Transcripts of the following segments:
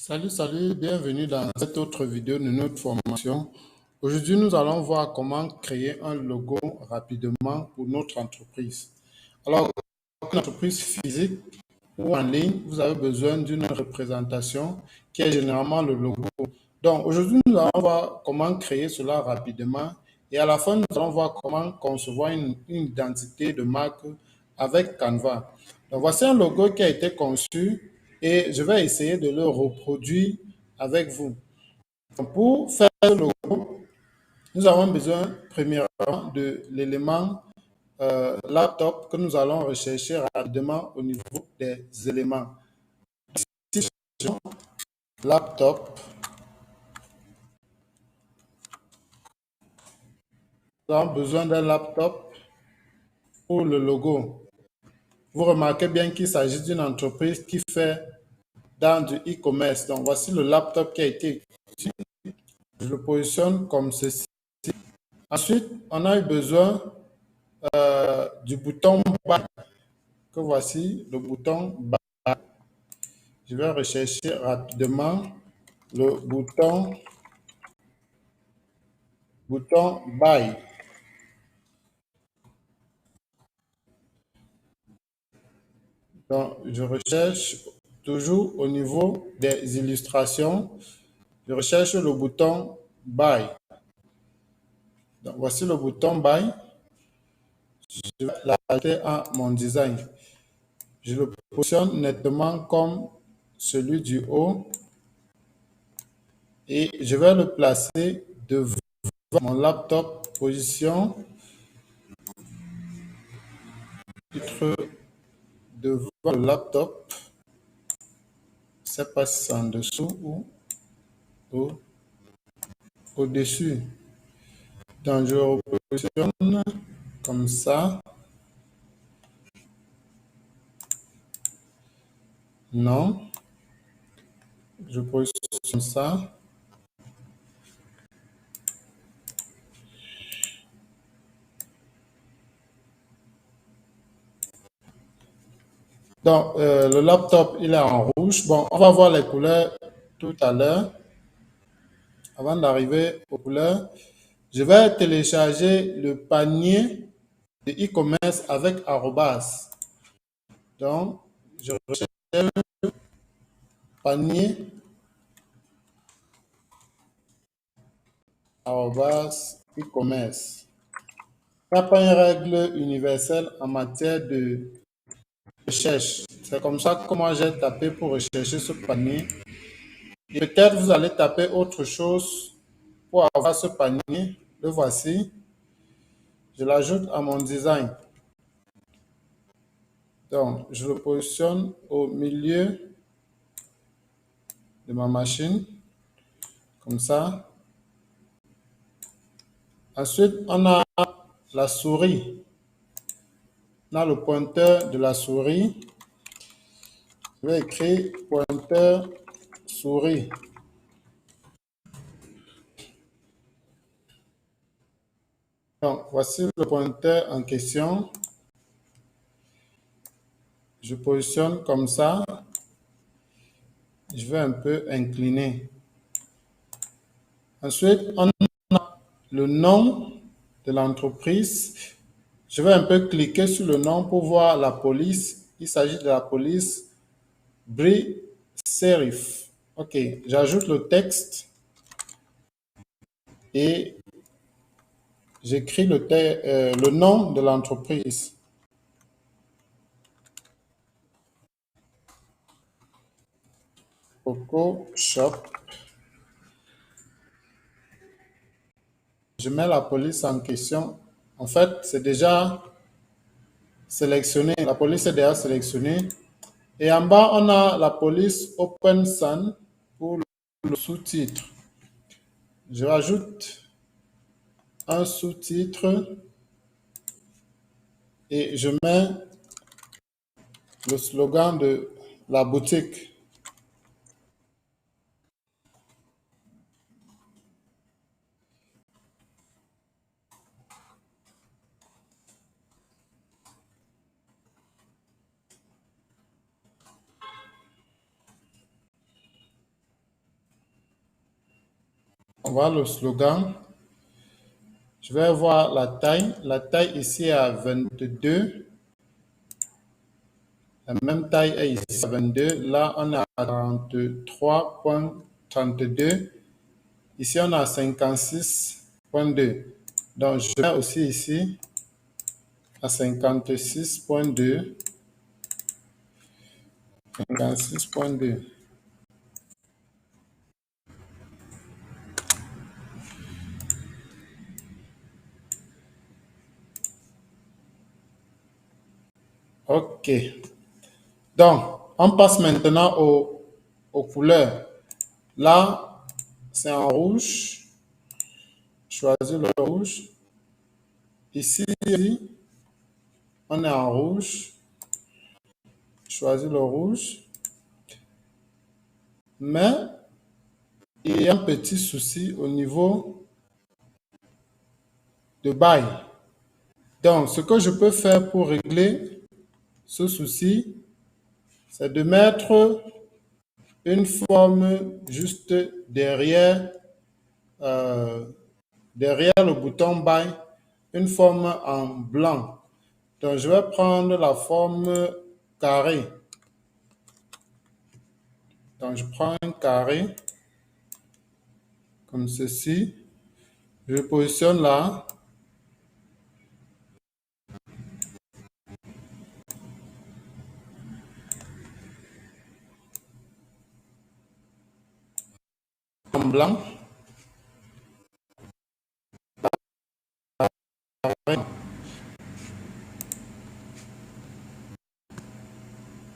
Salut, bienvenue dans cette autre vidéo de notre formation. Aujourd'hui, nous allons voir comment créer un logo rapidement pour notre entreprise. Alors, pour une entreprise physique ou en ligne, vous avez besoin d'une représentation qui est généralement le logo. Donc, aujourd'hui, nous allons voir comment créer cela rapidement et à la fin, nous allons voir comment concevoir une identité de marque avec Canva. Donc, voici un logo qui a été conçu et je vais essayer de le reproduire avec vous. Donc, pour faire le logo, nous avons besoin premièrement de l'élément laptop que nous allons rechercher rapidement au niveau des éléments. Ici, laptop, nous avons besoin d'un laptop pour le logo. Vous remarquez bien qu'il s'agit d'une entreprise qui fait dans du e-commerce. Donc, voici le laptop qui a été utilisé. Je le positionne comme ceci. Ensuite, on a eu besoin du bouton Buy, que voici le bouton Buy. Je vais rechercher rapidement le bouton Buy. Donc, je recherche toujours au niveau des illustrations. Je recherche le bouton Buy. Donc, voici le bouton Buy. Je vais l'ajouter à mon design. Je le positionne nettement comme celui du haut et je vais le placer devant mon laptop. Position, titre devant le laptop. Je ne sais pas si c'est en dessous ou au-dessus. Donc, je repositionne comme ça. Non. Je positionne comme ça. Donc, le laptop, il est en rouge. Bon, on va voir les couleurs tout à l'heure. Avant d'arriver aux couleurs, je vais télécharger le panier de e-commerce avec arrobas. Donc, je recherche panier arrobas e-commerce. Il n'y a pas une règle universelle en matière de recherche. C'est comme ça que moi j'ai tapé pour rechercher ce panier. Et peut-être vous allez taper autre chose pour avoir ce panier. Le voici. Je l'ajoute à mon design. Donc, je le positionne au milieu de ma machine, comme ça. Ensuite, on a la souris. On a le pointeur de la souris. Je vais écrire pointeur souris. Donc, voici le pointeur en question. Je positionne comme ça. Je vais un peu incliner. Ensuite, on a le nom de l'entreprise. Je vais un peu cliquer sur le nom pour voir la police. Il s'agit de la police Bri-Serif. OK, j'ajoute le texte et j'écris le nom de l'entreprise. Coco Shop. Je mets la police en question. En fait, c'est déjà sélectionné. La police est déjà sélectionnée. Et en bas, on a la police Open Sun pour le sous-titre. Je rajoute un sous-titre et je mets le slogan de la boutique. voir le slogan. Je vais voir la taille. La taille ici est à 22. La même taille est ici à 22. Là, on est à 43,32. Ici, on est à 56,2. Donc, je mets aussi ici à 56,2. 56,2. OK. Donc, on passe maintenant aux couleurs. Là, c'est en rouge. Choisis le rouge. Ici, on est en rouge. Choisis le rouge. Mais il y a un petit souci au niveau de bail. Donc, ce que je peux faire pour régler ce souci, c'est de mettre une forme juste euh, derrière le bouton Buy, une forme en blanc. Donc, je vais prendre la forme carré. Donc, je prends un carré comme ceci. Je le positionne là. En blanc.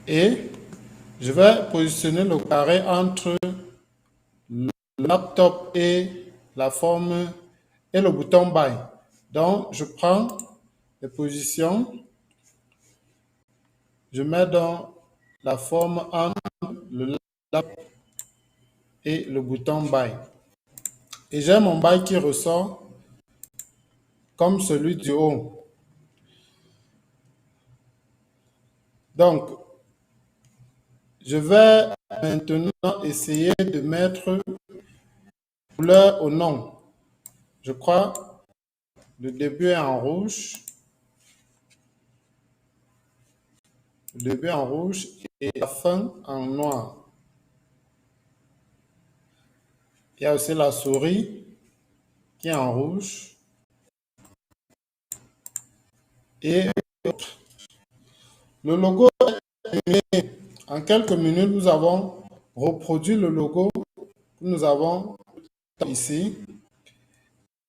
Et je vais positionner le carré entre le laptop et la forme et le bouton Buy. Donc, je prends les positions. Je mets dans la forme entre le laptop et le bouton Buy. Et j'ai mon Buy qui ressort comme celui du haut. Donc, je vais maintenant essayer de mettre couleur au nom. Je crois le début est en rouge. Le début en rouge et la fin en noir. Il y a aussi la souris qui est en rouge. Et le logo est terminé. En quelques minutes, nous avons reproduit le logo que nous avons ici.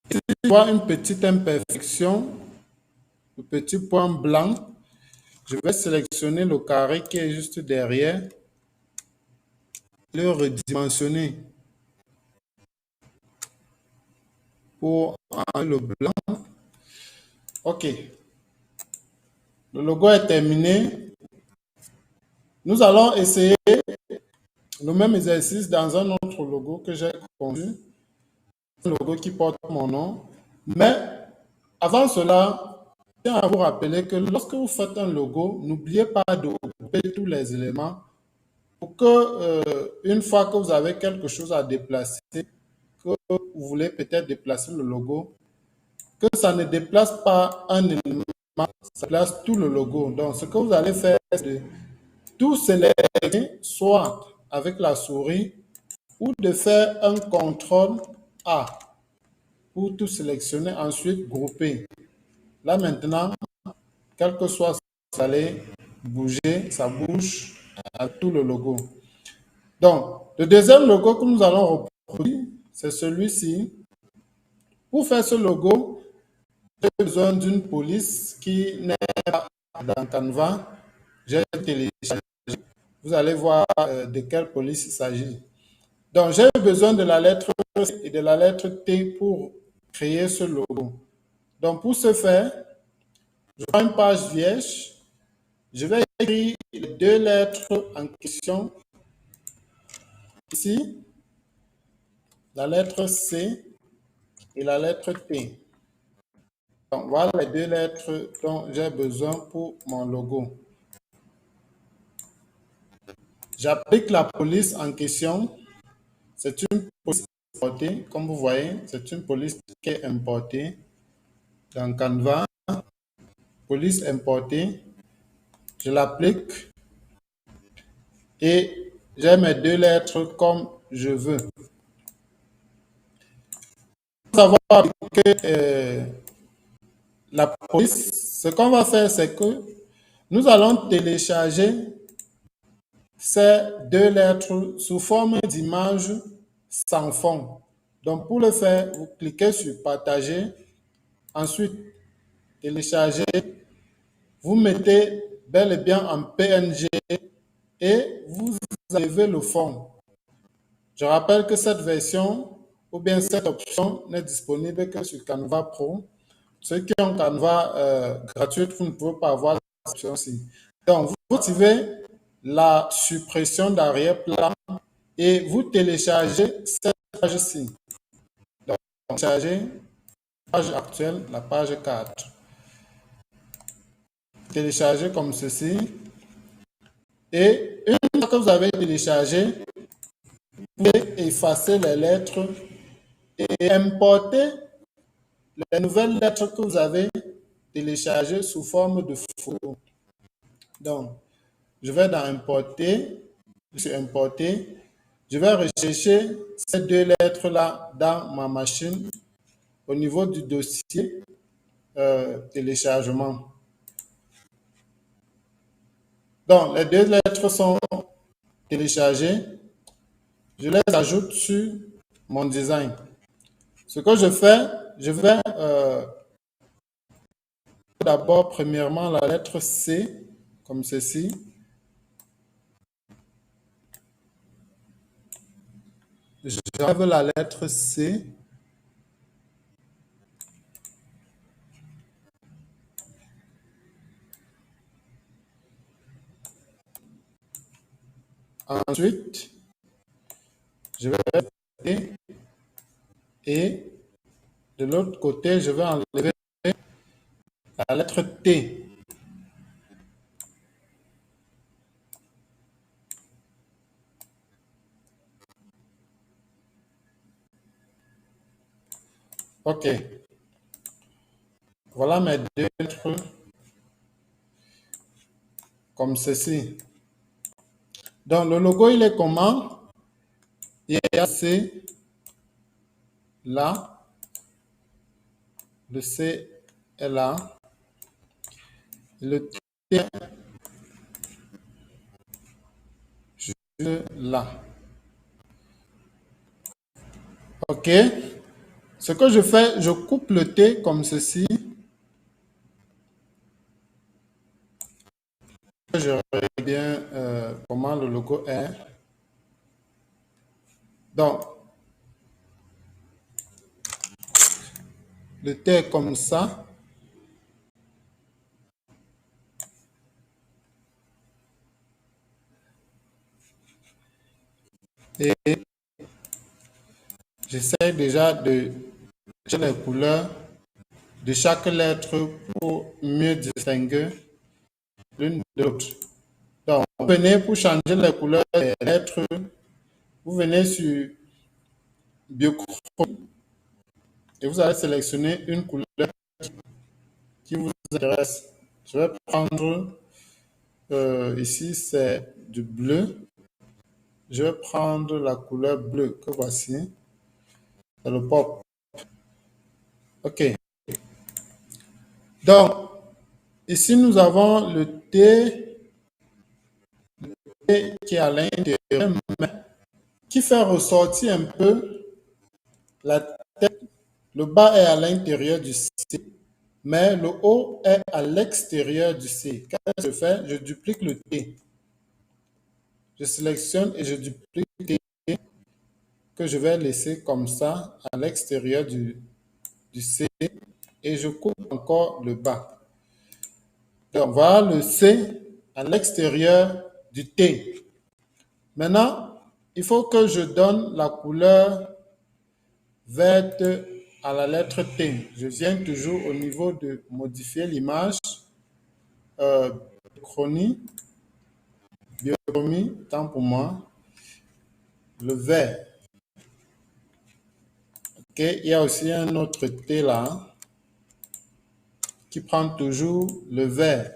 Si tu vois une petite imperfection, le petit point blanc, je vais sélectionner le carré qui est juste derrière, le redimensionner pour enlever le blanc. OK. Le logo est terminé. Nous allons essayer le même exercice dans un autre logo que j'ai conçu, un logo qui porte mon nom. Mais avant cela, je tiens à vous rappeler que lorsque vous faites un logo, n'oubliez pas de regrouper tous les éléments pour que, une fois que vous avez quelque chose à déplacer, que vous voulez peut-être déplacer le logo, que ça ne déplace pas un élément, ça déplace tout le logo. Donc, ce que vous allez faire, c'est de tout sélectionner, soit avec la souris, ou de faire un CTRL A pour tout sélectionner, ensuite grouper. Là maintenant, quel que soit ce que vous allez bouger, ça bouge à tout le logo. Donc, le deuxième logo que nous allons reproduire, c'est celui-ci. Pour faire ce logo, j'ai besoin d'une police qui n'est pas dans Canva. J'ai téléchargé. Vous allez voir de quelle police il s'agit. Donc, j'ai besoin de la lettre C et de la lettre T pour créer ce logo. Donc, pour ce faire, je prends une page vierge. Je vais écrire les deux lettres en question. Ici, la lettre C et la lettre T. Donc, voilà les deux lettres dont j'ai besoin pour mon logo. J'applique la police en question. C'est une police importée. Comme vous voyez, c'est une police qui est importée dans Canva. Police importée. Je l'applique et j'ai mes 2 lettres comme je veux. Pour savoir appliquer la police, ce qu'on va faire, c'est que nous allons télécharger ces 2 lettres sous forme d'image sans fond. Donc, pour le faire, vous cliquez sur partager, ensuite télécharger, vous mettez bel et bien en PNG et vous enlevez le fond. Je rappelle que cette version ou bien cette option n'est disponible que sur Canva Pro. Ceux qui ont Canva gratuite, vous ne pouvez pas avoir cette option-ci. Donc, vous activez la suppression d'arrière-plan et vous téléchargez cette page-ci. Donc, téléchargez la page actuelle, la page 4. Téléchargez comme ceci. Et une fois que vous avez téléchargé, vous pouvez effacer les lettres et importer les nouvelles lettres que vous avez téléchargées sous forme de photo. Donc, je vais dans Importer, je suis importé. Je vais rechercher ces 2 lettres-là dans ma machine au niveau du dossier téléchargement. Donc, les 2 lettres sont téléchargées. Je les ajoute sur mon design. Ce que je fais, je vais d'abord, premièrement, la lettre C, comme ceci. J'enlève la lettre C. Ensuite, je vais et de l'autre côté, je vais enlever la lettre T. OK. Voilà mes 2 lettres comme ceci. Donc, le logo, il est comment? Il y a C là. Le C est là. Le T est juste là. OK. Ce que je fais, je coupe le T comme ceci. Je regarde bien comment le logo est. Donc, le T est comme ça. Et j'essaie déjà de changer les couleurs de chaque lettre pour mieux distinguer l'une de l'autre. Donc, vous venez pour changer les couleurs des lettres, vous venez sur Biochrome et vous allez sélectionner une couleur qui vous intéresse. Je vais prendre ici, c'est du bleu. Je vais prendre la couleur bleue que voici. C'est le pop. OK. Donc, ici, nous avons le T qui est à l'intérieur, mais qui fait ressortir un peu la tête. Le bas est à l'intérieur du C, mais le haut est à l'extérieur du C. Qu'est-ce que je fais? Je duplique le T. Je sélectionne et je duplique le T que je vais laisser comme ça à l'extérieur du C et je coupe encore le bas. Donc voilà le C à l'extérieur du T. Maintenant, il faut que je donne la couleur verte à la lettre T. Je viens toujours au niveau de modifier l'image. Biochronie, tant pour moi. Le vert. OK, il y a aussi un autre T là qui prend toujours le vert.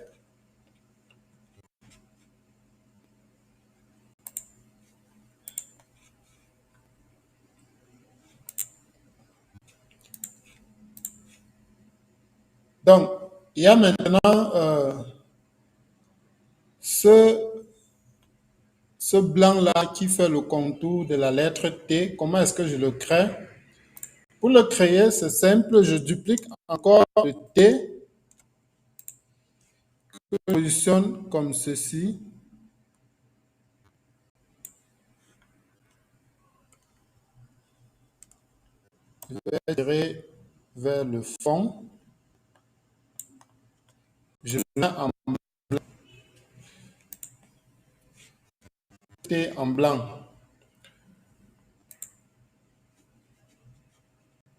Donc, il y a maintenant ce, ce blanc-là qui fait le contour de la lettre T. Comment est-ce que je le crée? Pour le créer, c'est simple, je duplique encore le T, je le positionne comme ceci. Je vais tirer vers le fond. Je le mets en T en blanc.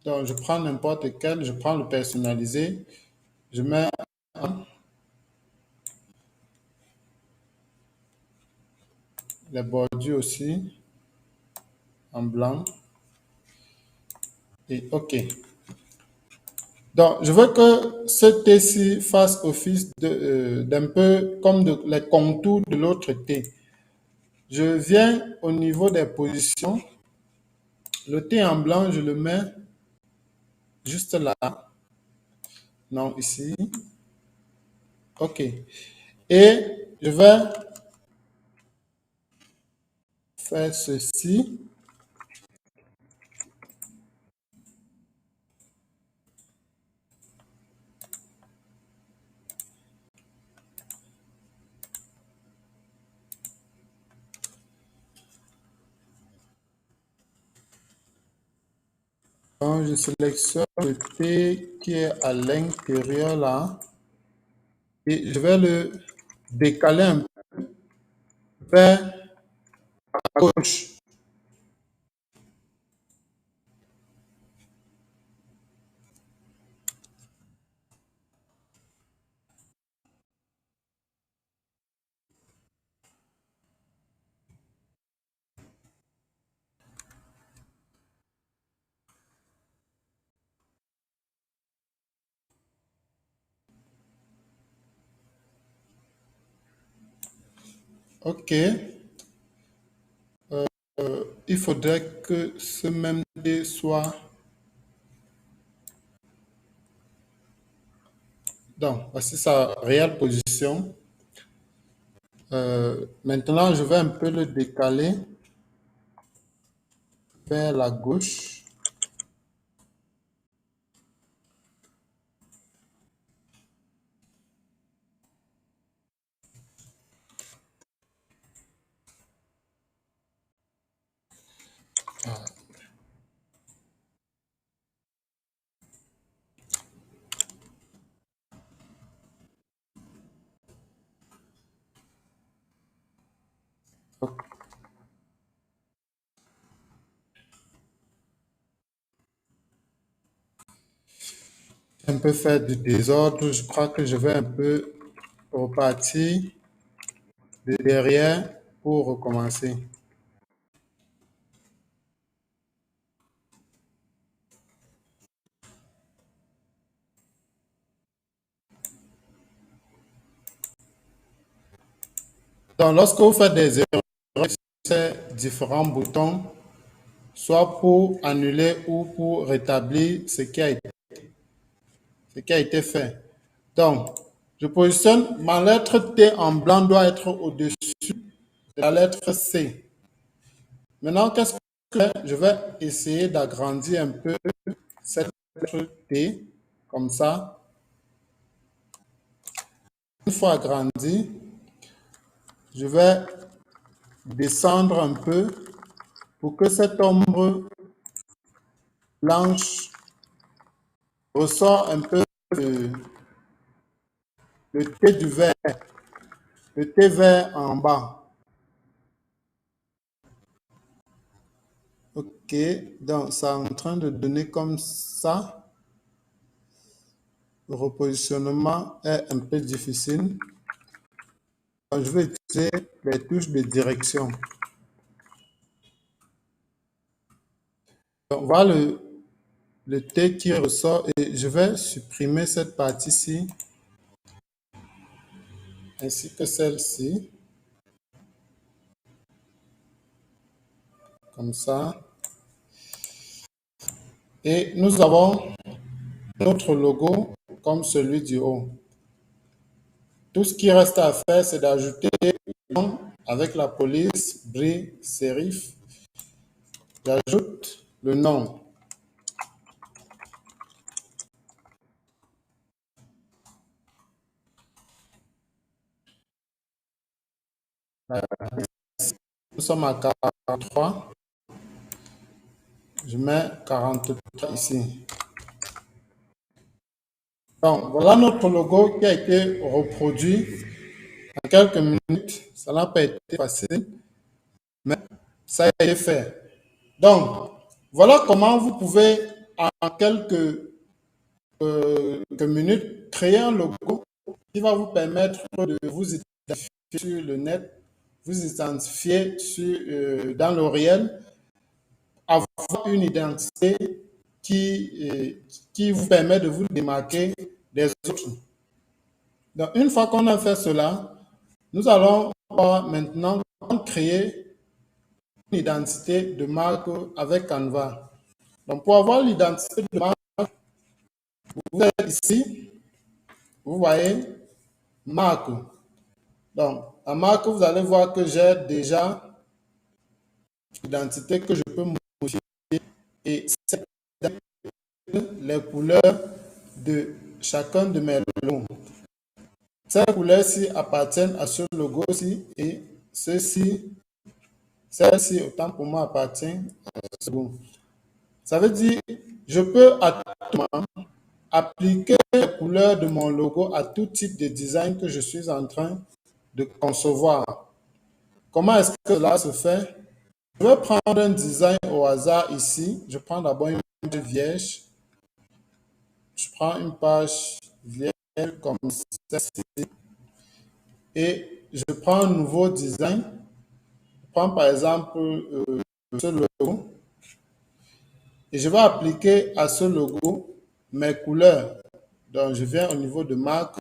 Donc, je prends n'importe quel, je prends le personnalisé, je mets les bordures aussi en blanc et OK. Donc, je veux que ce T-ci fasse office d'un peu comme les contours de l'autre T. Je viens au niveau des positions. Le T en blanc, je le mets juste là. Non, ici. OK. Et je vais faire ceci. Donc, je sélectionne le T qui est à l'intérieur là. Et je vais le décaler un peu vers à gauche. OK. Il faudrait que ce même T soit... Donc, voici sa réelle position. Maintenant, je vais un peu le décaler vers la gauche. Un peu faire du désordre. Je crois que je vais un peu repartir de derrière pour recommencer. Donc, lorsque vous faites des erreurs, ces différents boutons, soit pour annuler ou pour rétablir ce qui a été fait. Donc, je positionne ma lettre T en blanc doit être au-dessus de la lettre C. Maintenant, qu'est-ce que je fais? Je vais essayer d'agrandir un peu cette lettre T, comme ça. Une fois agrandi, je vais descendre un peu pour que cette ombre blanche ressort un peu le, le T du vert, le T vert en bas. OK, donc ça est en train de donner comme ça. Le repositionnement est un peu difficile. Donc, je vais utiliser les touches de direction. Donc, voilà le T qui ressort et je vais supprimer cette partie-ci ainsi que celle-ci, comme ça. Et nous avons notre logo comme celui du haut. Tout ce qui reste à faire, c'est d'ajouter le nom avec la police, bris, sérif. J'ajoute le nom. Nous sommes à 43. Je mets 43 ici. Donc, voilà notre logo qui a été reproduit en quelques minutes. Ça n'a pas été facile, mais ça a été fait. Donc, voilà comment vous pouvez, en quelques minutes, créer un logo qui va vous permettre de vous identifier sur le net, vous identifier dans le réel, avoir une identité qui vous permet de vous démarquer des autres. Donc, une fois qu'on a fait cela, nous allons maintenant créer une identité de marque avec Canva. Donc, pour avoir l'identité de marque, vous êtes ici, vous voyez, marque. Donc, la marque, vous allez voir que j'ai déjà l'identité que je peux modifier et c'est les couleurs de chacun de mes logos. Ces couleurs-ci appartiennent à ce logo-ci et ceci, celle-ci, autant pour moi, appartient à ce logo. Ça veut dire, je peux à tout moment appliquer les couleurs de mon logo à tout type de design que je suis en train de concevoir. Comment est-ce que cela se fait? Je vais prendre un design au hasard ici. Je prends d'abord une page vierge. Je prends une page vierge comme celle-ci et je prends un nouveau design. Je prends par exemple ce logo et je vais appliquer à ce logo mes couleurs. Donc, je viens au niveau de marque,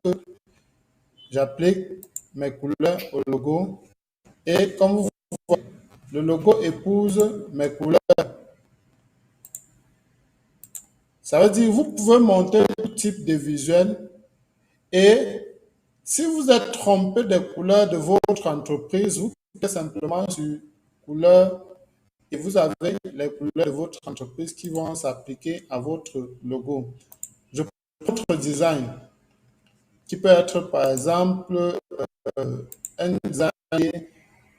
j'applique mes couleurs au logo et comme vous voyez, le logo épouse mes couleurs. Ça veut dire que vous pouvez monter tout type de visuel et si vous êtes trompé des couleurs de votre entreprise, vous cliquez simplement sur couleurs et vous avez les couleurs de votre entreprise qui vont s'appliquer à votre logo. Je prends votre design qui peut être par exemple un design lié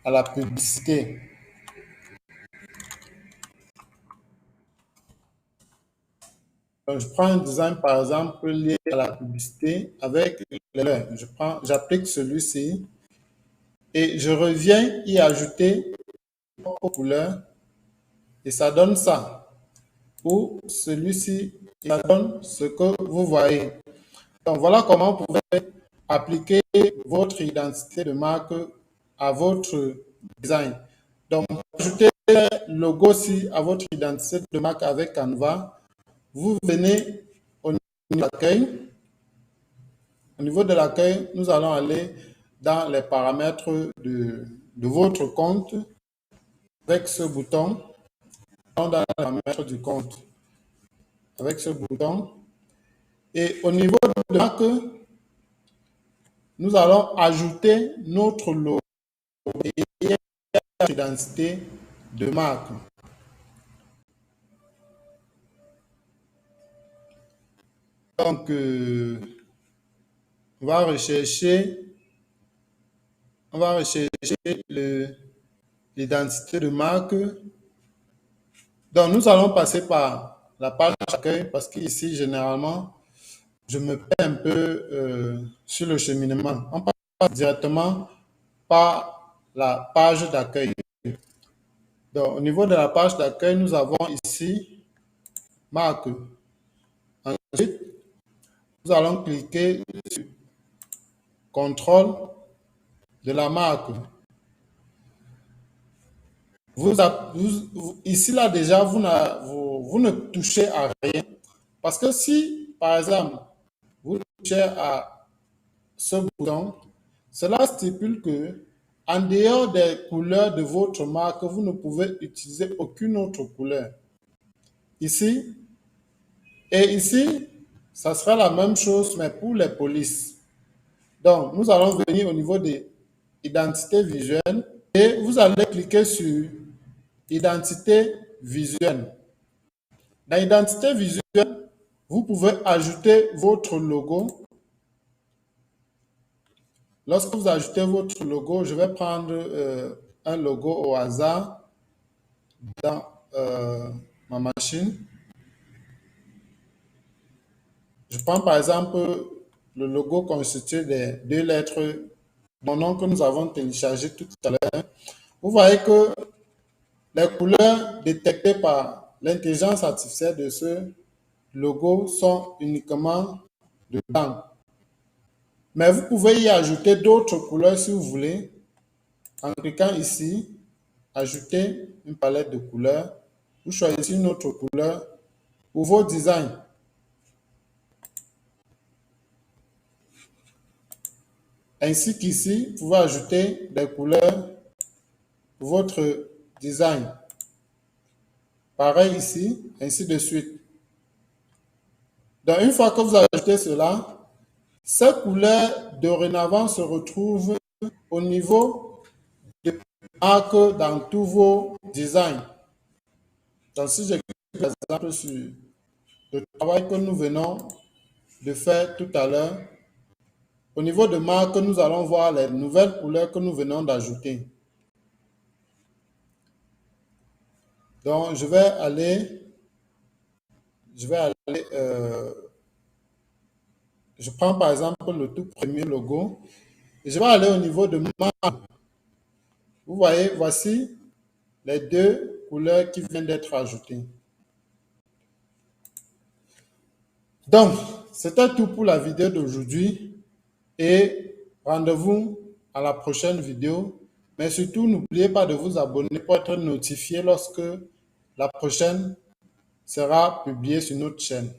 à la publicité. Donc, je prends un design par exemple lié à la publicité avec les couleurs. J'applique celui-ci et je reviens y ajouter aux couleurs et ça donne ça. Ou celui-ci, ça donne ce que vous voyez. Donc voilà comment vous pouvez appliquer votre identité de marque à votre design. Donc, ajoutez le logo-ci à votre identité de marque avec Canva. Vous venez au niveau de l'accueil. Au niveau de l'accueil, nous allons aller dans les paramètres de votre compte avec ce bouton. Dans les paramètres du compte avec ce bouton. Et au niveau de marque, nous allons ajouter notre logo et notre identité de marque. Donc, on va rechercher l'identité de marque. Donc, nous allons passer par la page d'accueil parce qu'ici, généralement, je me perds un peu sur le cheminement. On passe directement par la page d'accueil. Donc, au niveau de la page d'accueil, nous avons ici marque. Ensuite, nous allons cliquer sur contrôle de la marque. Ici, là, déjà, vous ne touchez à rien. Parce que si, par exemple, vous touchez à ce bouton, cela stipule que, en dehors des couleurs de votre marque, vous ne pouvez utiliser aucune autre couleur. Ici, et ici, ça sera la même chose, mais pour les polices. Donc, nous allons venir au niveau de identité visuelle et vous allez cliquer sur identité visuelle. Dans l'identité visuelle, vous pouvez ajouter votre logo. Lorsque vous ajoutez votre logo, je vais prendre un logo au hasard dans ma machine. Je prends par exemple le logo constitué des 2 lettres de mon nom que nous avons téléchargé tout à l'heure. Vous voyez que les couleurs détectées par l'intelligence artificielle de ce logo sont uniquement de blanc. Mais vous pouvez y ajouter d'autres couleurs si vous voulez. En cliquant ici, ajouter une palette de couleurs. Vous choisissez une autre couleur pour vos designs. Ainsi qu'ici, vous pouvez ajouter des couleurs pour votre design. Pareil ici, ainsi de suite. Donc, une fois que vous ajoutez cela, ces couleurs dorénavant se retrouvent au niveau de marque dans tous vos designs. Donc, si je clique par exemple sur le travail que nous venons de faire tout à l'heure, au niveau de marque, nous allons voir les nouvelles couleurs que nous venons d'ajouter. Donc, je prends par exemple le tout premier logo et je vais aller au niveau de marque. Vous voyez, voici les 2 couleurs qui viennent d'être ajoutées. Donc, c'était tout pour la vidéo d'aujourd'hui et rendez-vous à la prochaine vidéo. Mais surtout, n'oubliez pas de vous abonner pour être notifié lorsque la prochaine sera publiée sur notre chaîne.